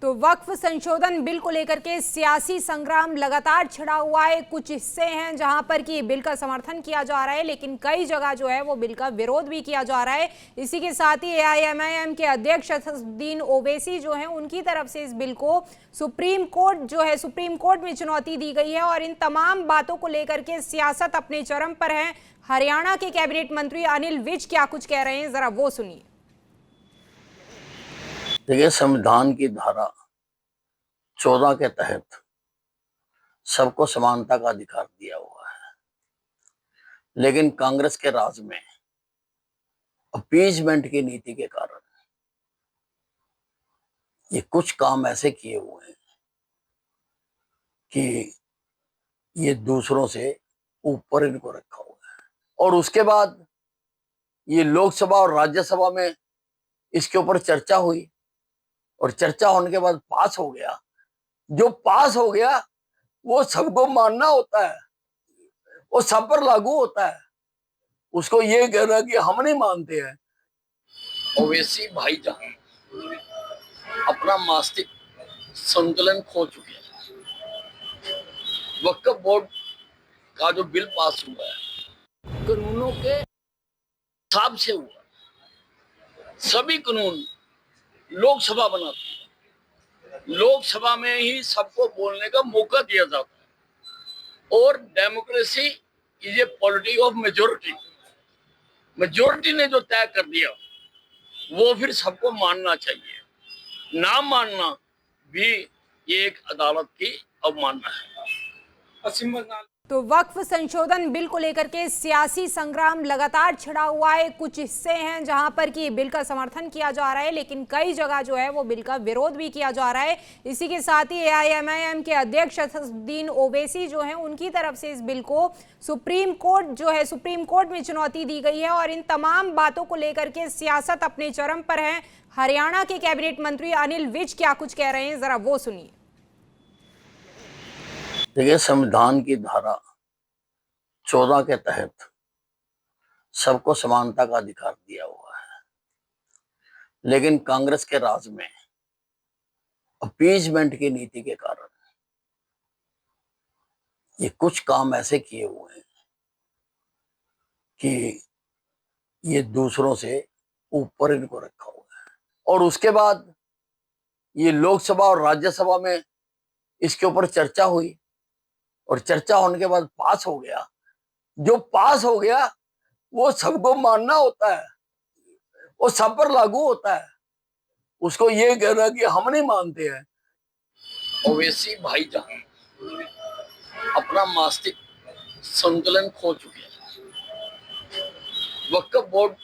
तो वक्फ संशोधन बिल को लेकर के सियासी संग्राम लगातार छिड़ा हुआ है। कुछ हिस्से हैं जहां पर कि बिल का समर्थन किया जा रहा है, लेकिन कई जगह जो है वो बिल का विरोध भी किया जा रहा है। इसी के साथ ही एआईएमआईएम के अध्यक्ष असदुद्दीन ओवैसी जो है उनकी तरफ से इस बिल को सुप्रीम कोर्ट में चुनौती दी गई है और इन तमाम बातों को लेकर के सियासत अपने चरम पर है। हरियाणा के कैबिनेट मंत्री अनिल विज क्या कुछ कह रहे हैं, जरा वो सुनिए। देखिए, संविधान की धारा 14 के तहत सबको समानता का अधिकार दिया हुआ है, लेकिन कांग्रेस के राज में अपीजमेंट की नीति के कारण ये कुछ काम ऐसे किए हुए हैं कि ये दूसरों से ऊपर इनको रखा हुआ है। और उसके बाद ये लोकसभा और राज्यसभा में इसके ऊपर चर्चा हुई और चर्चा होने के बाद पास हो गया। जो पास हो गया वो सबको मानना होता है, वो सब पर लागू होता है। उसको ये कहना कि हम नहीं मानते हैं। ओवैसी भाई जहां अपना मानसिक संतुलन खो चुके हैं। वक्फ बोर्ड का जो बिल पास हुआ है कानूनों के हिसाब से हुआ। सभी कानून लोकसभा बनाती है, लोकसभा में ही सबको बोलने का मौका दिया जाता है। और democracy is a politics of majority. Majority ने जो तय कर दिया वो फिर सबको मानना चाहिए। ना मानना भी ये एक अदालत की अवमानना है। पश्चिम बंगाल तो वक्फ संशोधन बिल को लेकर के सियासी संग्राम लगातार छिड़ा हुआ है। कुछ हिस्से हैं जहां पर कि बिल का समर्थन किया जा रहा है, लेकिन कई जगह जो है वो बिल का विरोध भी किया जा रहा है। इसी के साथ ही एआईएमआईएम के अध्यक्ष असदुद्दीन ओवैसी जो है उनकी तरफ से इस बिल को सुप्रीम कोर्ट में चुनौती दी गई है और इन तमाम बातों को लेकर के सियासत अपने चरम पर है। हरियाणा के कैबिनेट मंत्री अनिल विज क्या कुछ कह रहे हैं, जरा वो सुनिए। देखिए, संविधान की धारा 14 के तहत सबको समानता का अधिकार दिया हुआ है, लेकिन कांग्रेस के राज में अपीजमेंट की नीति के कारण ये कुछ काम ऐसे किए हुए हैं कि ये दूसरों से ऊपर इनको रखा हुआ है। और उसके बाद ये लोकसभा और राज्यसभा में इसके ऊपर चर्चा हुई और चर्चा होने के बाद पास हो गया। जो पास हो गया वो सबको मानना होता है, वो सब पर लागू होता है। उसको ये कहना कि हम नहीं मानते हैं। ओवैसी भाई जहां अपना मानसिक संतुलन खो चुके हैं। वक्फ बोर्ड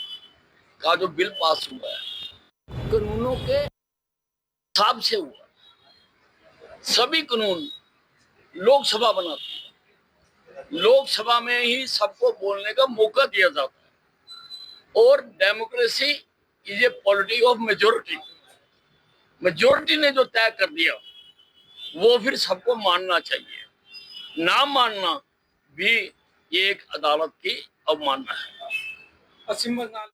का जो बिल पास हुआ है कानूनों के हिसाब से हुआ। सभी कानून लोकसभा बनाती है, लोकसभा में ही सबको बोलने का मौका दिया जाता है। और democracy is a politics of majority. Majority ने जो तय कर दिया वो फिर सबको मानना चाहिए। ना मानना भी ये एक अदालत की अवमानना है। पश्चिम बंगाल